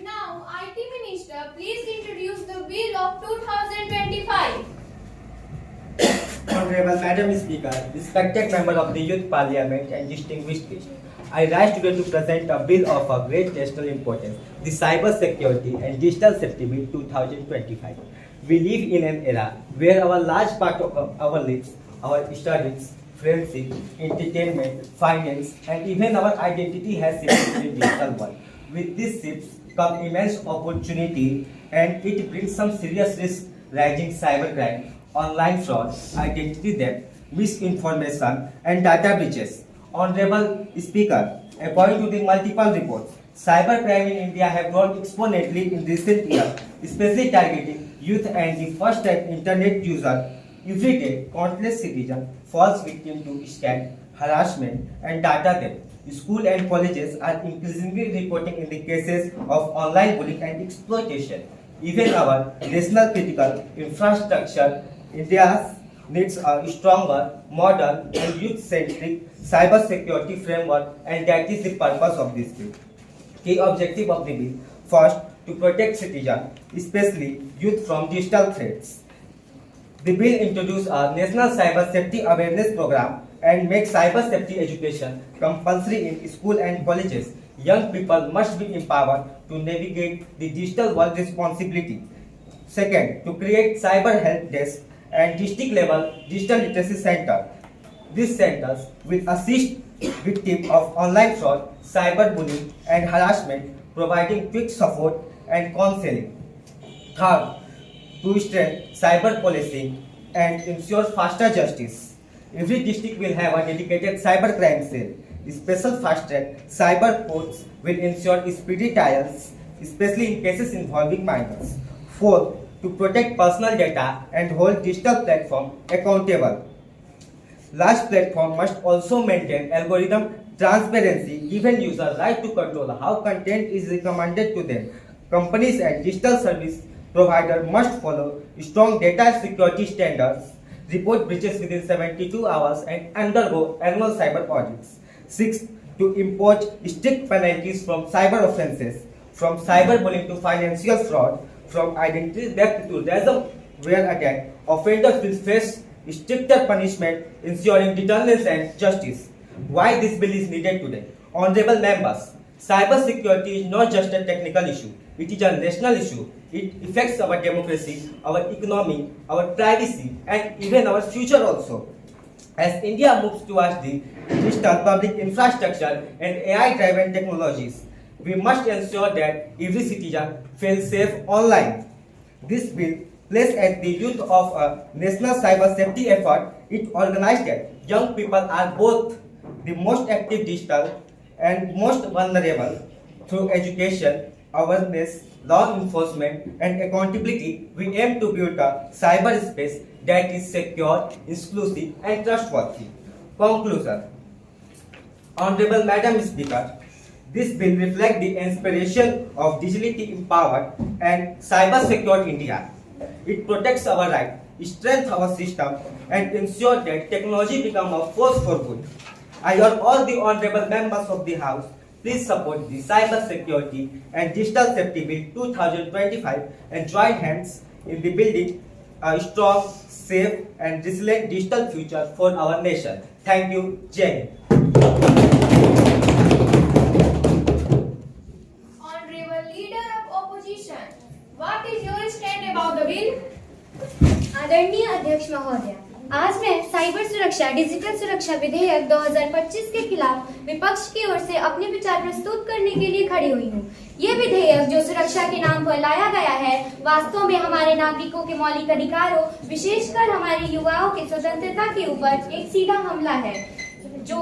Now, IT Minister, please introduce the bill of 2025. Honorable Madam Speaker, respected member of the Youth Parliament and distinguished guests, I rise today to present a bill of a great national importance, the Cyber Security and Digital Safety Bill 2025. We live in an era where our large part of our lives, our studies, friendship, entertainment, finance, and even our identity has shifted in the digital world. With these shifts come immense opportunity, and it brings some serious risks: rising cybercrime, online fraud, identity theft, misinformation, and data breaches. Honorable Speaker, according to the multiple reports, cybercrime in India have grown exponentially in recent years, especially targeting youth and the first-time internet user. Every day, countless citizens fall victim to scam, harassment, and data theft. Schools and colleges are increasingly reporting in the cases of online bullying and exploitation. Even our national critical infrastructure, India needs a stronger, modern, and youth-centric cyber-security framework, and that is the purpose of this bill. The objective of the bill: first, to protect citizens, especially youth, from digital threats. The bill introduces a national cyber safety awareness program and makes cyber safety education compulsory in schools and colleges. Young people must be empowered to navigate the digital world responsibly. Second, to create cyber help desk and district level digital literacy center. These centers will assist victims of online fraud, cyberbullying, and harassment, providing quick support and counseling. Third, to strengthen cyber policing and ensure faster justice. Every district will have a dedicated cybercrime cell. Special fast-track cyber courts will ensure speedy trials, especially in cases involving minors. Fourth, to protect personal data and hold digital platforms accountable. Large platforms must also maintain algorithm transparency, giving users right to control how content is recommended to them. Companies and digital service providers must follow strong data security standards, report breaches within 72 hours, and undergo annual cyber audits. Sixth, to impose strict penalties from cyber offenses, from cyberbullying to financial fraud, from identity theft to ransomware attack. Offenders will face stricter punishment, ensuring deterrence and justice. Why this bill is needed today? Honorable members, cyber security is not just a technical issue. It is a national issue. It affects our democracy, our economy, our privacy, and even our future also. As India moves towards the digital public infrastructure and AI-driven technologies, we must ensure that every citizen feels safe online. This bill places at the youth of a national cyber safety effort. It organized that young people are both the most active digital and most vulnerable. Through education, awareness, law enforcement, and accountability, we aim to build a cyberspace that is secure, inclusive, and trustworthy. Conclusion. Honorable Madam Speaker, this bill reflects the inspiration of digitally empowered and cyber-secure India. It protects our rights, strengthens our system, and ensures that technology becomes a force for good. I urge all the honorable members of the House, please support the Cyber Security and Digital Safety Bill 2025 and join hands in the building a strong, safe, and resilient digital future for our nation. Thank you. Jai Hind. Honorable Leader of Opposition, what is your stand about the bill? आदरणीय अध्यक्ष महोदय, आज मैं cyber सुरक्षा digital सुरक्षा विधेयक 2025 के खिलाफ विपक्ष की ओर से अपने विचार प्रस्तुत करने के लिए खड़ी हुई हूँ। ये विधेयक जो सुरक्षा के नाम पर लाया गया है, वास्तव में हमारे नागरिकों के मौलिक अधिकारों, विशेषकर हमारे युवाओं की स्वतंत्रता के ऊपर एक सीधा हमला है, जो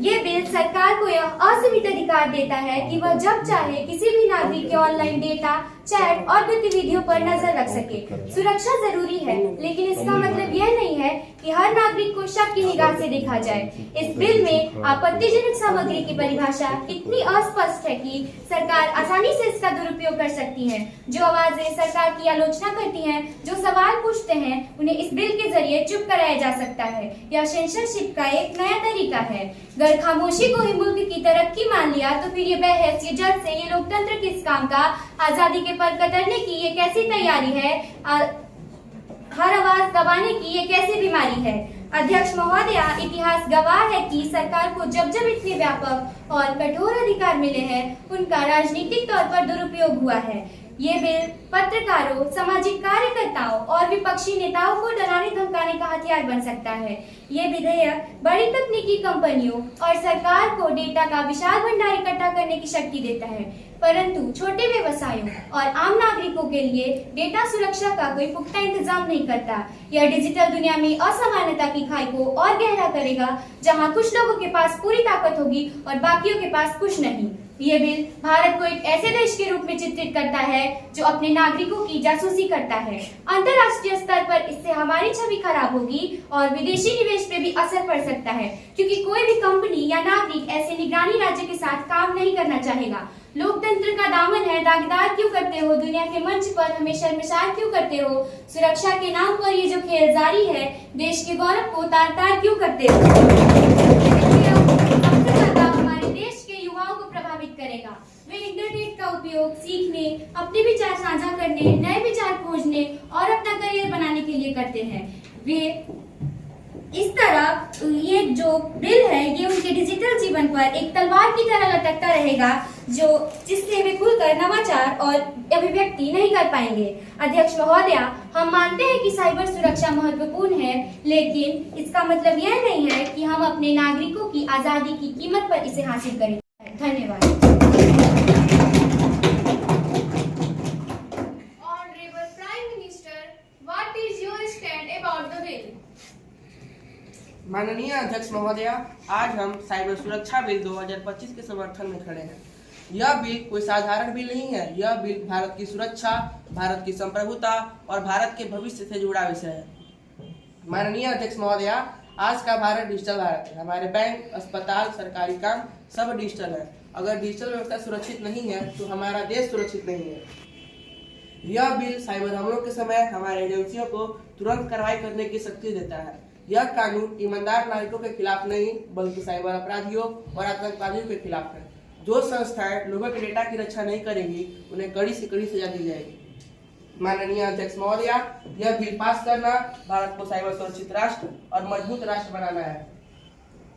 ये बिल सरकार को यह असीमित अधिकार देता है कि वह जब चाहे किसी भी नागरिक के ऑनलाइन डेटा, चैट और गतिविधियों पर नजर रख सके। सुरक्षा जरूरी है, लेकिन इसका मतलब यह नहीं है कि हर नागरिक को शक की निगाह से देखा जाए। इस बिल में आपत्तिजनक सामग्री की परिभाषा इतनी अस्पष्ट है कि सरकार आसानी से इसका दुरुपयोग कर सकती है। जो आवाजें सरकार की आलोचना करती हैं, जो सवाल पूछते हैं, उन्हें इस बिल के जरिए चुप कराया जा सकता है। यह सेंसरशिप का एक नया तरीका है। अगर खामोशी को ही मुल्क की तरक्की मान लिया तो फिर ये बहस, ये जल्द से ये लोकतंत्र किस काम का, आजादी के पर कतरने की ये कैसी तैयारी है, हर आवाज दबाने की ये कैसी बीमारी है। अध्यक्ष महोदया, इतिहास गवाह है कि सरकार को जब जब इतने व्यापक और कठोर अधिकार मिले हैं, उनका राजनीतिक तौर पर दुरुपयोग हुआ है। ये बिल पत्रकारों, सामाजिक कार्यकर्ताओं और विपक्षी नेताओं को डराने धमकाने का हथियार बन सकता है। ये विधेयक बड़ी तकनीकी कंपनियों और सरकार को डेटा का विशाल भंडार इकट्ठा करने की शक्ति देता है, परंतु छोटे व्यवसायों और आम नागरिकों के लिए डेटा सुरक्षा का कोई पुख्ता इंतजाम नहीं करता। यह डिजिटल दुनिया में असमानता की खाई को और गहरा करेगा, जहां कुछ लोगों के पास पूरी ताकत होगी और बाकियों के पास कुछ नहीं। ये बिल भारत को एक ऐसे देश के रूप में चित्रित करता है जो अपने नागरिकों की जासूसी करता है। अंतर्राष्ट्रीय स्तर पर इससे हमारी छवि खराब होगी और विदेशी निवेश पे भी असर पड़ सकता है, क्योंकि कोई भी कंपनी या नागरिक ऐसे निगरानी राज्य के साथ काम नहीं करना चाहेगा। लोकतंत्र का दामन है, दागदार क्यों करते हो? दुनिया के मंच पर हमें शर्मसार क्यों करते हो? सुरक्षा के नाम पर ये जो खेल जारी है, देश के गौरव को तार तार क्यों करते हो? करेगा। वे इंटरनेट का उपयोग सीखने, अपने विचार साझा करने, नए विचार खोजने और अपना करियर बनाने के लिए करते हैं। वे इस तरह ये जो बिल है, ये उनके डिजिटल जीवन पर एक तलवार की तरह लटकता रहेगा, जिससे वे खुलकर नवाचार और अभिव्यक्ति नहीं कर पाएंगे। अध्यक्ष महोदया, हम मानते हैं कि साइबर सुरक्षा महत्वपूर्ण है, लेकिन इसका मतलब यह नहीं है कि हम अपने नागरिकों की आजादी की कीमत पर इसे हासिल करें। धन्यवाद। Honorable Prime Minister, what is your stand about the bill? माननीय अध्यक्ष महोदया, आज हम साइबर सुरक्षा बिल 2025 के समर्थन में खड़े हैं। यह बिल कोई साधारण बिल नहीं है। यह बिल भारत की सुरक्षा, भारत की संप्रभुता और भारत के भविष्य से जुड़ा विषय है। माननीय अध्यक्ष महोदया, आज का भारत डिजिटल भारत है। हमारे बैंक, अस्पताल, सरकारी काम सब डिजिटल है। अगर डिजिटल व्यवस्था सुरक्षित नहीं है तो हमारा देश सुरक्षित नहीं है। यह बिल साइबर हमलों के समय हमारे एजेंसियों को तुरंत कार्रवाई करने की शक्ति देता है। यह कानून ईमानदार नागरिकों के खिलाफ नहीं, बल्कि साइबर अपराधियों और आतंकवादियों के खिलाफ है। जो संस्थाएं लोगों के डेटा की रक्षा नहीं करेंगी, उन्हें कड़ी से कड़ी सजा दी जाएगी। माननीय अध्यक्ष महोदया, यह बिल पास करना भारत को साइबर सुरक्षित राष्ट्र और मजबूत राष्ट्र बनाना है।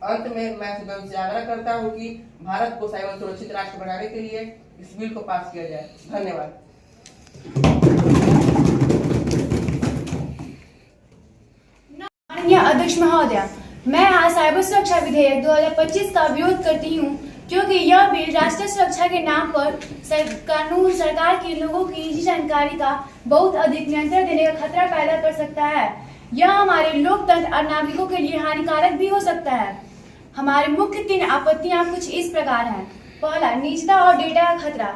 अंत में मैं सदन से आग्रह करता हूं कि भारत को साइबर सुरक्षित राष्ट्र बनाने के लिए इस बिल को पास किया जाए। धन्यवाद। माननीय अध्यक्ष महोदया, मैं आज साइबर सुरक्षा विधेयक 2025 का विरोध करती हूँ, क्योंकि यह बिल राष्ट्रीय सुरक्षा के नाम पर कानून सरकार के लोगों की निजी जानकारी का बहुत अधिक नियंत्रण देने का खतरा पैदा कर सकता है। यह हमारे लोकतंत्र और नागरिकों के लिए हानिकारक भी हो सकता है। हमारी मुख्य 3 आपत्तियां कुछ इस प्रकार हैं। पहला, निजता और डेटा का खतरा।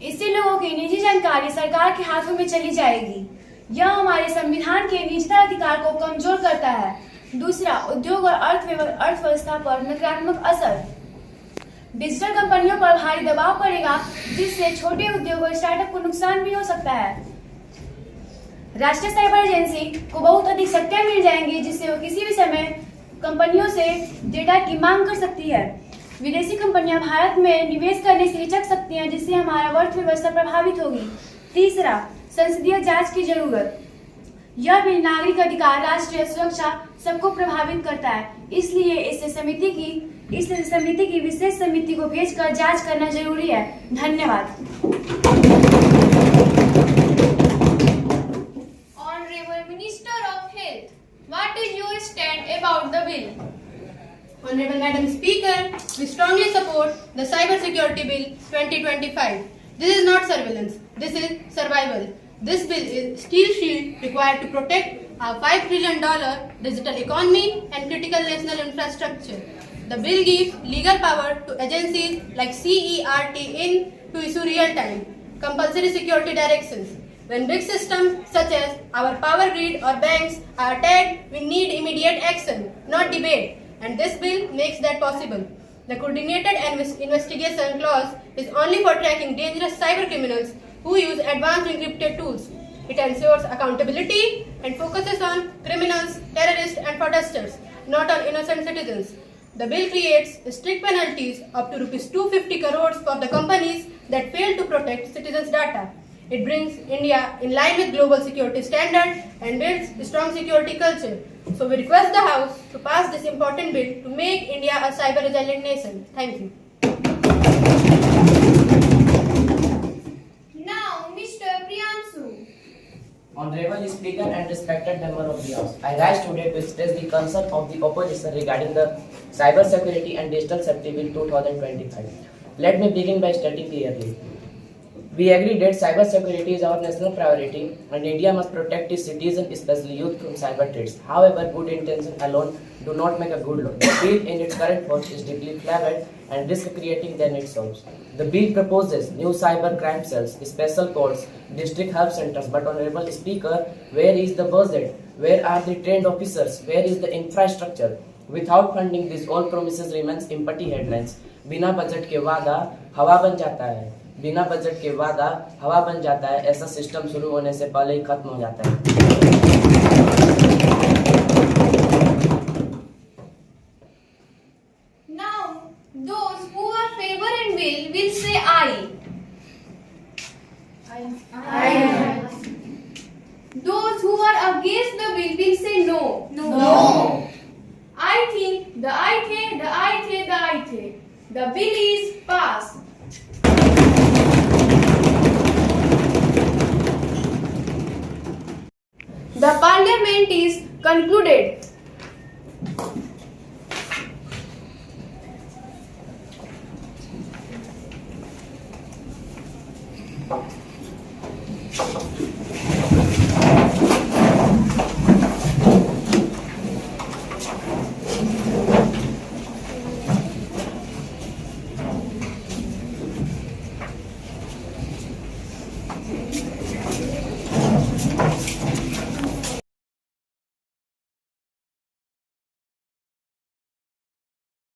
इससे लोगों की निजी जानकारी सरकार के हाथों में चली जाएगी। यह हमारे संविधान के निजता अधिकार को कमजोर करता है। दूसरा, उद्योग और अर्थव्यवस्था पर नकारात्मक असर। डिजिटल कंपनियों पर भारी दबाव पड़ेगा, जिससे छोटे उद्योग और स्टार्टअप को नुकसान भी हो सकता है। राष्ट्रीय साइबर एजेंसी को बहुत अधिक शक्तियां मिल जाएंगी, जिससे वो किसी भी समय कंपनियों से डेटा की मांग कर सकती है। विदेशी कंपनियां भारत में निवेश करने से हिचक सकती हैं, जिससे हमारा अर्थव्यवस्था प्रभावित होगी। तीसरा, संसदीय जांच की जरूरत। यह भी नागरिक अधिकार, राष्ट्रीय सुरक्षा सबको प्रभावित करता है। इसलिए इस समिति की विशेष समिति को भेजकर जांच करना जरूरी है। धन्यवाद। Honorable Minister of Health, what is your stand about the bill? Honorable Madam Speaker, we strongly support the Cyber Security Bill 2025. This is not surveillance, this is survival. This bill is steel shield required to protect our $5 trillion digital economy and critical national infrastructure. The bill gives legal power to agencies like CERT to issue real-time, compulsory security directions. When big systems such as our power grid or banks are attacked, we need immediate action, not debate. And this bill makes that possible. The coordinated investigation clause is only for tracking dangerous cyber criminals who use advanced encrypted tools. It ensures accountability and focuses on criminals, terrorists and fraudsters, not on innocent citizens. The bill creates strict penalties up to Rs 250 crores for the companies that fail to protect citizens' data. It brings India in line with global security standards and builds a strong security culture. So we request the House to pass this important bill to make India a cyber resilient nation. Thank you. Now, Mr. Priyanshu. Honorable Speaker and respected member of the House, I rise today to express the concern of the opposition regarding the Cyber Security and Digital Safety Bill 2025. Let me begin by stating clearly. We agree that cyber security is our national priority and India must protect its citizens, especially youth, from cyber threats. However, good intentions alone do not make a good law. The bill in its current form is deeply flawed and risk creating than it solves. The bill proposes new cyber crime cells, special courts, district help centers, but Honorable Speaker, where is the budget? Where are the trained officers? Where is the infrastructure? Without funding, these all promises remains empty headlines. बिना budget के वादा हवा बन जाता है, बिना budget के वादा हवा बन जाता है, ऐसा सिस्टम शुरू होने से पहले ही खत्म हो जाता है। Now, those who are favor in bill will say aye. Aye. Those who are against the bill will say no. No. I think, the I think, the I think, the I think. The bill is passed. The parliament is concluded.